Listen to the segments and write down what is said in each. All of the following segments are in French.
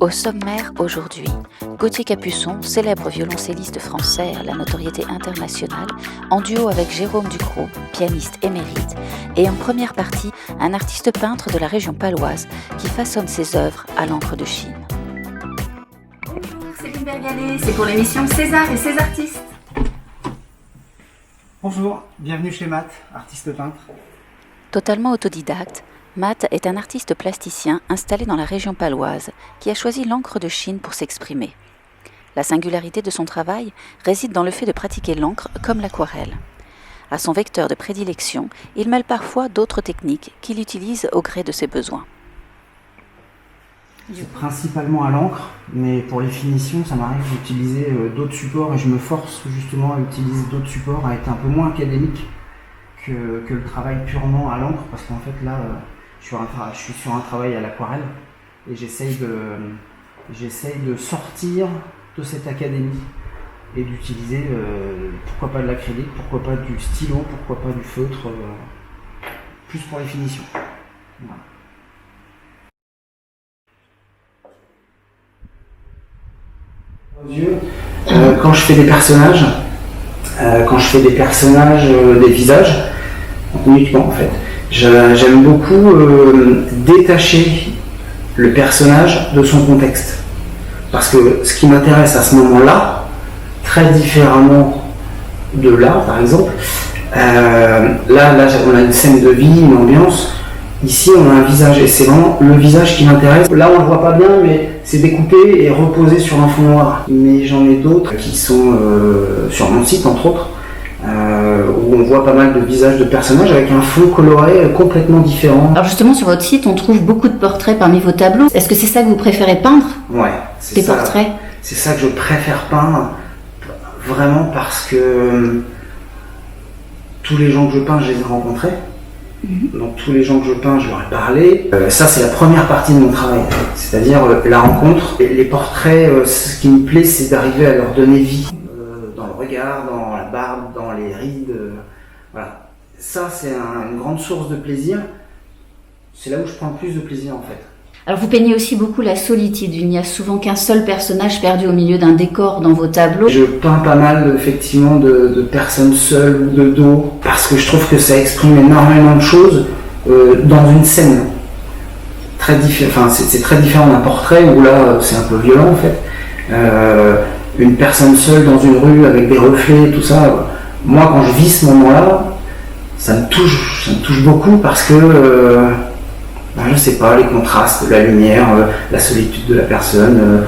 Au sommaire aujourd'hui, Gauthier Capuçon, célèbre violoncelliste français à la notoriété internationale, en duo avec Jérôme Ducrot, pianiste émérite, et en première partie, un artiste peintre de la région paloise qui façonne ses œuvres à l'encre de Chine. Bonjour, c'est Lynn Bergalet, c'est pour l'émission César et ses artistes. Bonjour, bienvenue chez Matt, artiste peintre. Totalement autodidacte, Matt est un artiste plasticien installé dans la région paloise qui a choisi l'encre de Chine pour s'exprimer. La singularité de son travail réside dans le fait de pratiquer l'encre comme l'aquarelle. À son vecteur de prédilection, il mêle parfois d'autres techniques qu'il utilise au gré de ses besoins. C'est principalement à l'encre, mais pour les finitions, ça m'arrive d'utiliser d'autres supports et je me force justement à utiliser d'autres supports, à être un peu moins académique que le travail purement à l'encre, parce qu'en fait là, je suis sur un travail à l'aquarelle et j'essaye de sortir de cette académie et d'utiliser pourquoi pas de l'acrylique, pourquoi pas du stylo, pourquoi pas du feutre, plus pour les finitions. Voilà. Quand je fais des personnages, des visages, uniquement en fait, j'aime beaucoup détacher le personnage de son contexte. Parce que ce qui m'intéresse à ce moment-là, très différemment de là par exemple, là on a une scène de vie, une ambiance. Ici, on a un visage et c'est vraiment le visage qui m'intéresse. Là, on le voit pas bien, mais c'est découpé et reposé sur un fond noir. Mais j'en ai d'autres qui sont sur mon site, entre autres, où on voit pas mal de visages de personnages avec un fond coloré complètement différent. Alors justement, sur votre site, on trouve beaucoup de portraits parmi vos tableaux. Est-ce que c'est ça que vous préférez peindre ? Ouais, des portraits. C'est ça que je préfère peindre, vraiment parce que tous les gens que je peins, je les ai rencontrés. Donc tous les gens que je peins, je leur ai parlé. Ça, c'est la première partie de mon travail, c'est-à-dire la rencontre. Et les portraits, ce qui me plaît, c'est d'arriver à leur donner vie, dans le regard, dans la barbe, dans les rides. Voilà. Ça, c'est une grande source de plaisir. C'est là où je prends le plus de plaisir, en fait. Alors vous peignez aussi beaucoup la solitude. Il n'y a souvent qu'un seul personnage perdu au milieu d'un décor dans vos tableaux. Je peins pas mal effectivement de personnes seules ou de dos, parce que je trouve que ça exprime énormément de choses dans une scène. C'est très différent d'un portrait où là c'est un peu violent en fait. Une personne seule dans une rue avec des reflets, tout ça. Moi quand je vis ce moment-là, ça me touche beaucoup parce que je sais pas, les contrastes, la lumière, la solitude de la personne.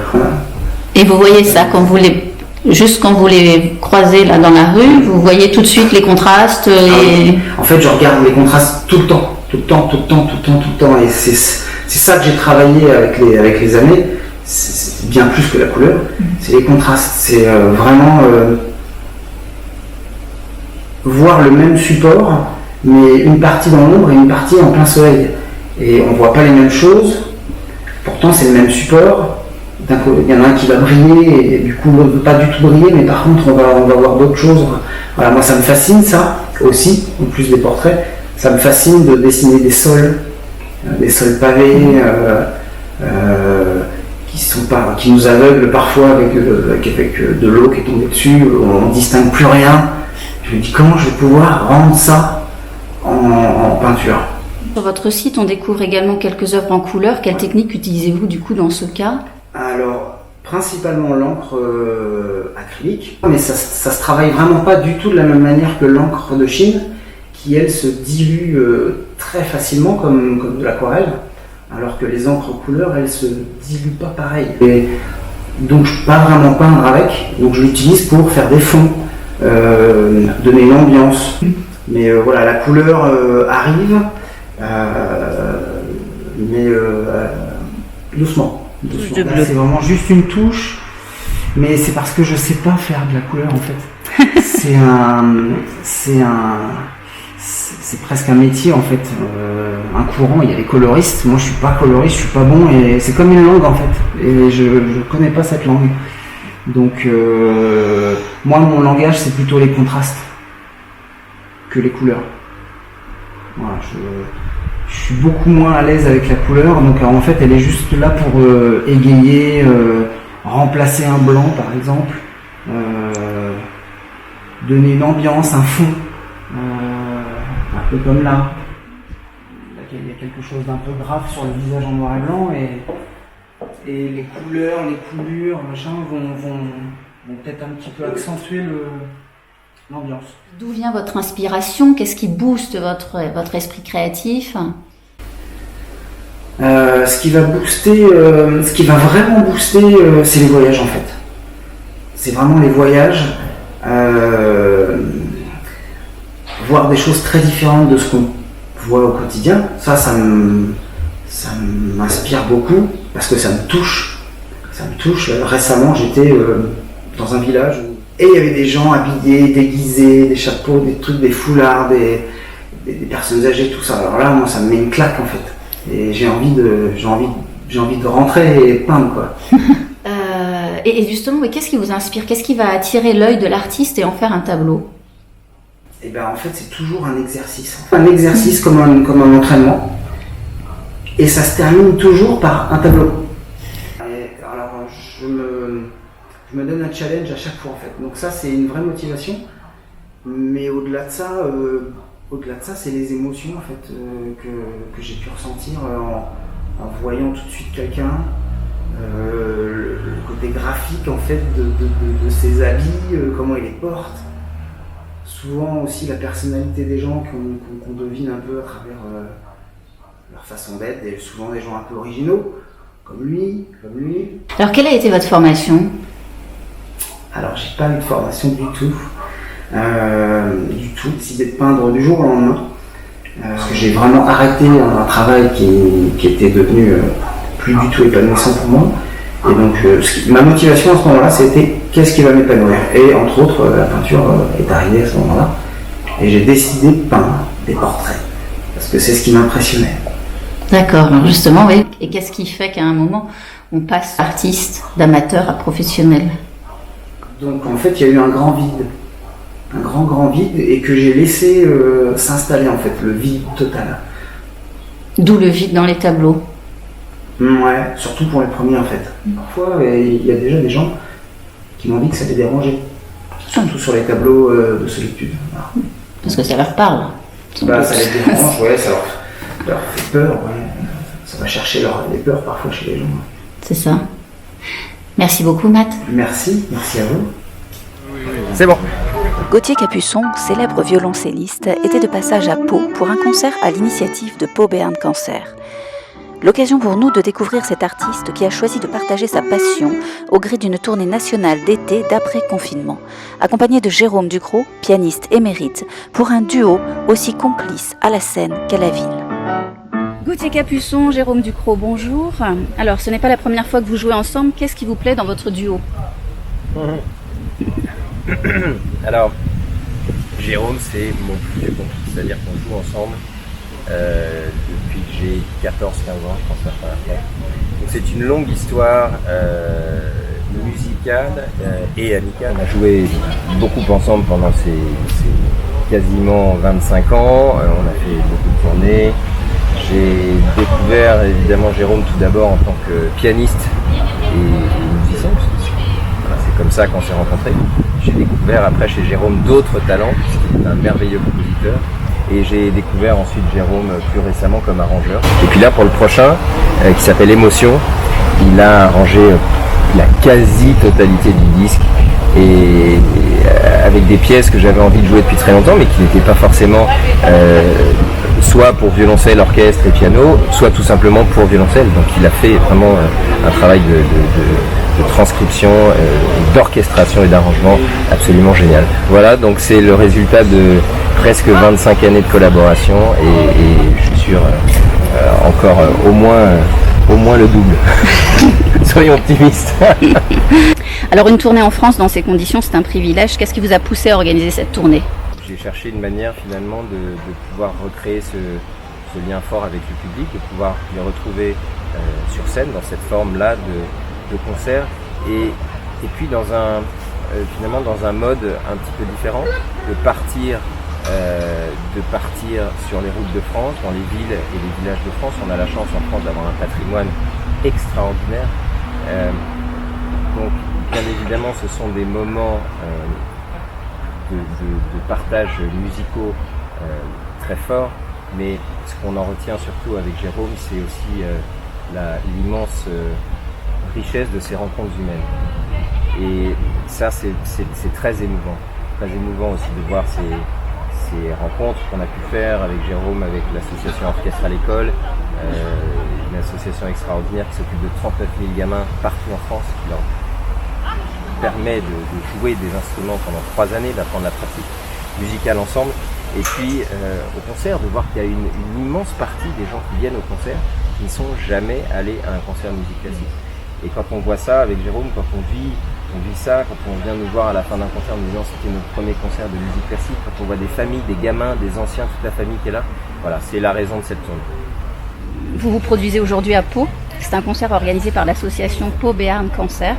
Et vous voyez ça quand vous les croisez là dans la rue, vous voyez tout de suite les contrastes. En fait, je regarde les contrastes tout le temps. Et c'est ça que j'ai travaillé avec les années. C'est bien plus que la couleur. C'est les contrastes. C'est vraiment voir le même support, mais une partie dans l'ombre et une partie en plein soleil. Et on voit pas les mêmes choses, pourtant c'est le même support. Il y en a un qui va briller et du coup l'autre ne veut pas du tout briller, mais par contre on va voir d'autres choses. Voilà, moi ça me fascine ça aussi, en plus des portraits, ça me fascine de dessiner des sols pavés qui nous aveuglent parfois avec de l'eau qui est tombée dessus, on ne distingue plus rien. Je me dis comment je vais pouvoir rendre ça en peinture. Sur votre site, on découvre également quelques œuvres en couleur. Quelle technique utilisez-vous du coup dans ce cas ? Alors, principalement l'encre acrylique, mais ça se travaille vraiment pas du tout de la même manière que l'encre de Chine, qui elle se dilue très facilement comme de l'aquarelle, alors que les encres couleur, elles se diluent pas pareil. Et donc je peux pas vraiment peindre avec, donc je l'utilise pour faire des fonds, donner une ambiance. Mais voilà, la couleur arrive. Mais doucement. Là, c'est vraiment juste une touche, mais c'est parce que je sais pas faire de la couleur en fait. C'est presque un métier en fait, un courant. Il y a les coloristes. Moi, je suis pas coloriste, je suis pas bon, et c'est comme une langue en fait. Et je connais pas cette langue. Donc, moi, mon langage, c'est plutôt les contrastes que les couleurs. Voilà, je suis beaucoup moins à l'aise avec la couleur, donc en fait elle est juste là pour égayer, remplacer un blanc par exemple, donner une ambiance, un fond, un peu comme là. Il y a quelque chose d'un peu grave sur le visage en noir et blanc, et les couleurs, les coulures, machin, vont peut-être un petit peu accentuer l'ambiance. D'où vient votre inspiration? Qu'est-ce qui booste votre esprit créatif? Ce qui va vraiment booster, c'est les voyages en fait. C'est vraiment les voyages, voir des choses très différentes de ce qu'on voit au quotidien. Ça m'inspire beaucoup parce que ça me touche. Récemment, j'étais dans un village et il y avait des gens habillés, déguisés, des chapeaux, des trucs, des foulards, des personnes âgées, tout ça. Alors là, moi, ça me met une claque en fait. Et j'ai envie de rentrer et peindre quoi. Et justement, qu'est-ce qui vous inspire? Qu'est-ce qui va attirer l'œil de l'artiste et en faire un tableau? Et ben en fait, c'est toujours un exercice. Un exercice comme un entraînement. Et ça se termine toujours par un tableau. Et alors, je me donne un challenge à chaque fois en fait. Donc ça, c'est une vraie motivation. Mais au-delà de ça, c'est les émotions en fait que j'ai pu ressentir en voyant tout de suite quelqu'un. Le côté graphique en fait de ses habits, comment il les porte. Souvent aussi la personnalité des gens qu'on devine un peu à travers leur façon d'être, et souvent des gens un peu originaux, comme lui. Alors quelle a été votre formation? Alors j'ai pas eu de formation du tout. J'ai décidé de peindre du jour au lendemain. Parce que j'ai vraiment arrêté un travail qui était devenu plus du tout épanouissant pour moi. Et donc ma motivation à ce moment-là, c'était qu'est-ce qui va m'épanouir. Et entre autres, la peinture est arrivée à ce moment-là. Et j'ai décidé de peindre des portraits. Parce que c'est ce qui m'impressionnait. D'accord, alors justement, oui. Et qu'est-ce qui fait qu'à un moment, on passe d'artiste, d'amateur à professionnel? Donc en fait, il y a eu un grand vide. Un grand vide, et que j'ai laissé s'installer en fait, le vide total. D'où le vide dans les tableaux. Ouais, surtout pour les premiers en fait. Parfois, il y a déjà des gens qui m'ont dit que ça les dérangeait. Surtout sur les tableaux de solitude. Voilà. Parce que ça leur parle. Ça les dérange, ouais, ça leur fait peur, ouais. Ça va chercher les peurs parfois chez les gens. C'est ça. Merci beaucoup, Matt. Merci à vous. C'est bon. Gauthier Capuçon, célèbre violoncelliste, était de passage à Pau pour un concert à l'initiative de Pau Béarn Cancer. L'occasion pour nous de découvrir cet artiste qui a choisi de partager sa passion au gré d'une tournée nationale d'été d'après-confinement, accompagné de Jérôme Ducrot, pianiste émérite, pour un duo aussi complice à la scène qu'à la ville. Gauthier Capuçon, Jérôme Ducrot, bonjour. Alors, ce n'est pas la première fois que vous jouez ensemble. Qu'est-ce qui vous plaît dans votre duo? Alors, Jérôme, c'est mon plus vieux complice, c'est-à-dire qu'on joue ensemble depuis que j'ai 14-15 ans, je pense, la première fois. Donc c'est une longue histoire musicale et amicale. On a joué beaucoup ensemble pendant ces quasiment 25 ans, on a fait beaucoup de tournées. J'ai découvert évidemment Jérôme tout d'abord en tant que pianiste et musicien, c'est comme ça qu'on s'est rencontrés. J'ai découvert après chez Jérôme d'autres talents, c'est un merveilleux compositeur. Et j'ai découvert ensuite Jérôme plus récemment comme arrangeur. Et puis là pour le prochain, qui s'appelle Émotion, il a arrangé la quasi-totalité du disque. Et avec des pièces que j'avais envie de jouer depuis très longtemps, mais qui n'étaient pas forcément soit pour violoncelle, orchestre et piano, soit tout simplement pour violoncelle. Donc il a fait vraiment un travail de transcription, d'orchestration et d'arrangement absolument génial. Voilà, donc c'est le résultat de presque 25 années de collaboration et je suis sûr encore au moins le double. Soyons optimistes. Alors une tournée en France dans ces conditions, c'est un privilège. Qu'est-ce qui vous a poussé à organiser cette tournée? J'ai cherché une manière finalement de pouvoir recréer ce lien fort avec le public, de pouvoir les retrouver sur scène dans cette forme-là de concert et puis finalement dans un mode un petit peu différent, de partir de partir sur les routes de France, dans les villes et les villages de France. On a la chance en France d'avoir un patrimoine extraordinaire. Donc bien évidemment ce sont des moments de partage musicaux très forts, mais ce qu'on en retient surtout avec Jérôme, c'est aussi l'immense richesse de ces rencontres humaines. Et ça, c'est très émouvant. Très émouvant aussi de voir ces rencontres qu'on a pu faire avec Jérôme, avec l'association Orchestre à l'école, une association extraordinaire qui s'occupe de 39 000 gamins partout en France, qui leur permet de jouer des instruments pendant 3 années, d'apprendre la pratique musicale ensemble. Et puis au concert, de voir qu'il y a une immense partie des gens qui viennent au concert qui ne sont jamais allés à un concert de musique classique. Et quand on voit ça avec Jérôme, quand on vit ça, quand on vient nous voir à la fin d'un concert en nous disant c'était notre premier concert de musique classique, quand on voit des familles, des gamins, des anciens, toute la famille qui est là, voilà, c'est la raison de cette tournée. Vous vous produisez aujourd'hui à Pau. C'est un concert organisé par l'association Pau Béarn Cancer.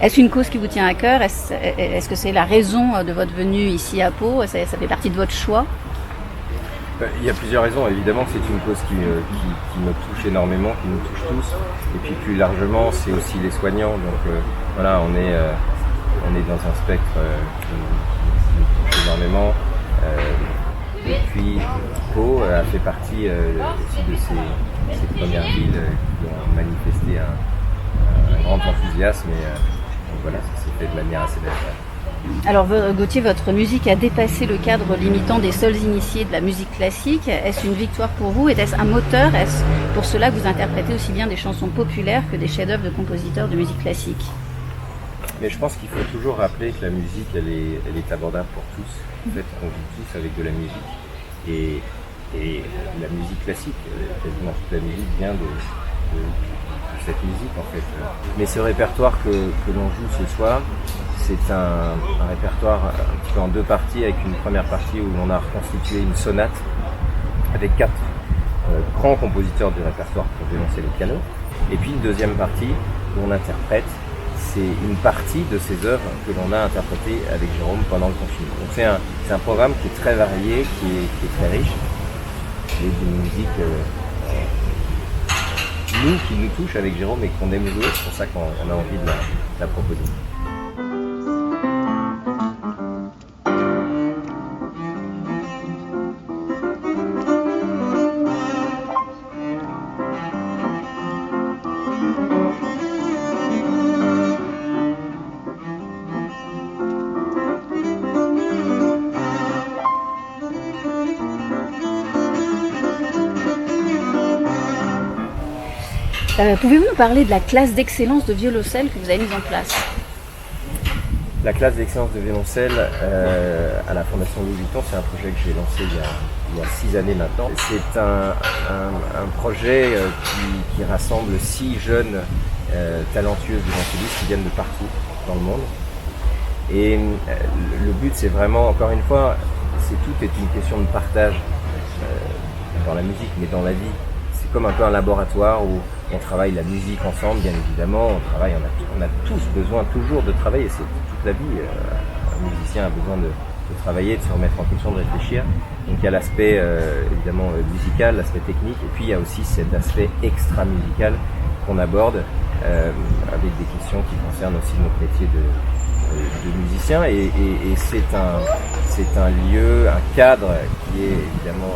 Est-ce une cause qui vous tient à cœur? Est-ce que c'est la raison de votre venue ici à Pau? Ça fait partie de votre choix? Il y a plusieurs raisons. Évidemment que c'est une cause qui me touche énormément, qui nous touche tous. Et puis plus largement, c'est aussi les soignants. Donc voilà, on est dans un spectre qui nous touche énormément. Et puis Pau a fait partie aussi de ces premières villes qui ont manifesté un grand enthousiasme. Et donc voilà, ça s'est fait de manière assez belle. Alors Gauthier, votre musique a dépassé le cadre limitant des seuls initiés de la musique classique. Est-ce une victoire pour vous? Est-ce un moteur? Est-ce pour cela que vous interprétez aussi bien des chansons populaires que des chefs-d'œuvre de compositeurs de musique classique? Mais je pense qu'il faut toujours rappeler que la musique, elle est abordable pour tous. En fait, on vit tous avec de la musique. Et la musique classique, quasiment toute la musique vient de cette musique en fait. Mais ce répertoire que l'on joue ce soir, c'est un répertoire un petit peu en 2 parties, avec une première partie où l'on a reconstitué une sonate avec 4 grands compositeurs du répertoire pour violoncelle et piano. Et puis une deuxième partie où on interprète, c'est une partie de ces œuvres que l'on a interprétées avec Jérôme pendant le confinement. Donc c'est un programme qui est très varié, qui est très riche, et d'une musique qui nous touche avec Jérôme et qu'on aime jouer. C'est pour ça qu'on a envie de la proposer. Pouvez-vous nous parler de la classe d'excellence de violoncelle que vous avez mise en place? La classe d'excellence de violoncelle à la Fondation Louis Vuitton, c'est un projet que j'ai lancé il y a 6 années maintenant. C'est un projet qui rassemble 6 jeunes talentueuses violoncellistes qui viennent de partout dans le monde. Et le but, c'est vraiment, encore une fois, tout est une question de partage dans la musique, mais dans la vie. C'est comme un peu un laboratoire où on travaille la musique ensemble, bien évidemment, on a tous besoin toujours de travailler, c'est toute la vie, un musicien a besoin de travailler, de se remettre en question, de réfléchir. Donc il y a l'aspect évidemment musical, l'aspect technique, et puis il y a aussi cet aspect extra-musical qu'on aborde avec des questions qui concernent aussi notre métier de musicien, et c'est un lieu, un cadre qui est évidemment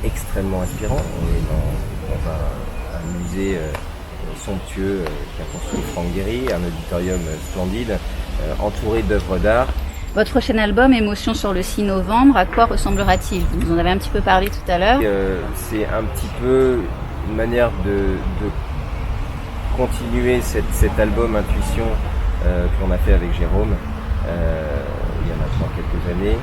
extrêmement inspirant. On est dans un musée somptueux qu'a construit Franck Gehry, un auditorium splendide, entouré d'œuvres d'art. Votre prochain album, Émotion sur le 6 novembre, à quoi ressemblera-t-il? Vous nous en avez un petit peu parlé tout à l'heure. C'est un petit peu une manière de continuer cet album Intuition que l'on a fait avec Jérôme il y a maintenant quelques années.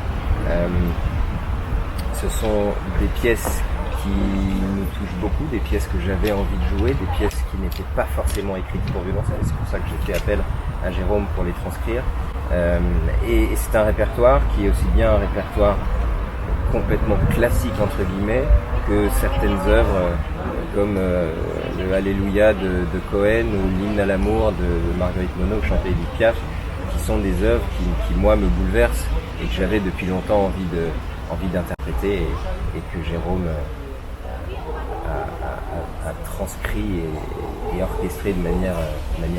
Ce sont des pièces qui nous touchent beaucoup, des pièces que j'avais envie de jouer, des pièces qui n'étaient pas forcément écrites pour violoncelle. C'est pour ça que j'ai fait appel à Jérôme pour les transcrire. Et c'est un répertoire qui est aussi bien un répertoire complètement classique entre guillemets que certaines œuvres comme le Alléluia de Cohen ou l'Hymne à l'amour de Marguerite Monod chantée Edith Piaf, qui sont des œuvres qui moi me bouleversent que j'avais depuis longtemps envie d'interpréter et que Jérôme a transcrit et orchestré de manière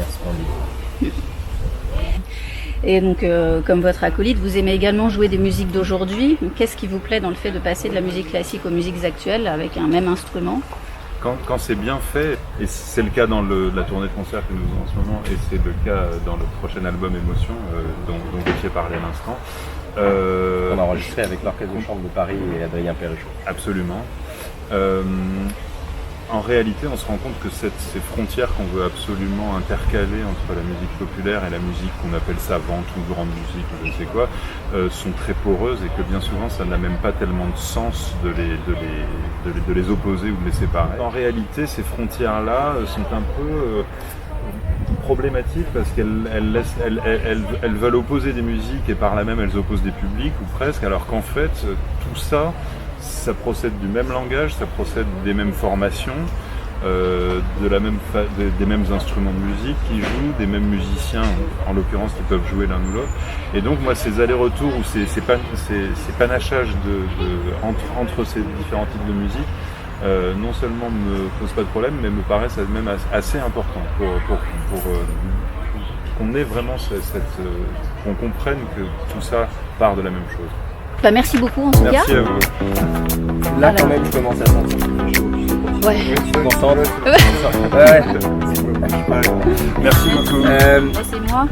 splendide. Et donc, comme votre acolyte, vous aimez également jouer des musiques d'aujourd'hui. Qu'est-ce qui vous plaît dans le fait de passer de la musique classique aux musiques actuelles avec un même instrument ? Quand c'est bien fait, et c'est le cas dans la tournée de concert que nous faisons en ce moment, et c'est le cas dans le prochain album Émotion, dont Gauthier parlait à l'instant. On a enregistré avec l'Orchestre de Chambre de Paris et Adrien Perrichot. Absolument. En réalité, on se rend compte que ces frontières qu'on veut absolument intercaler entre la musique populaire et la musique qu'on appelle savante ou grande musique ou je ne sais quoi, sont très poreuses et que bien souvent ça n'a même pas tellement de sens de les opposer ou de les séparer. En réalité, ces frontières-là sont un peu problématiques parce qu'elles veulent opposer des musiques et par là même elles opposent des publics ou presque, alors qu'en fait tout ça procède du même langage, ça procède des mêmes formations, des mêmes instruments de musique qui jouent, des mêmes musiciens, en l'occurrence, qui peuvent jouer l'un ou l'autre. Et donc moi, ces allers-retours ou ces panachages entre ces différents types de musique, non seulement me posent pas de problème, mais me paraissent même assez importants pour qu'on ait vraiment qu'on comprenne que tout ça part de la même chose. Bah, merci beaucoup en tout cas. Merci à vous. Là, Alors. quand même, je commence à sentir que c'est chaud. Ouais. Tu te concentres. Merci beaucoup. C'est moi.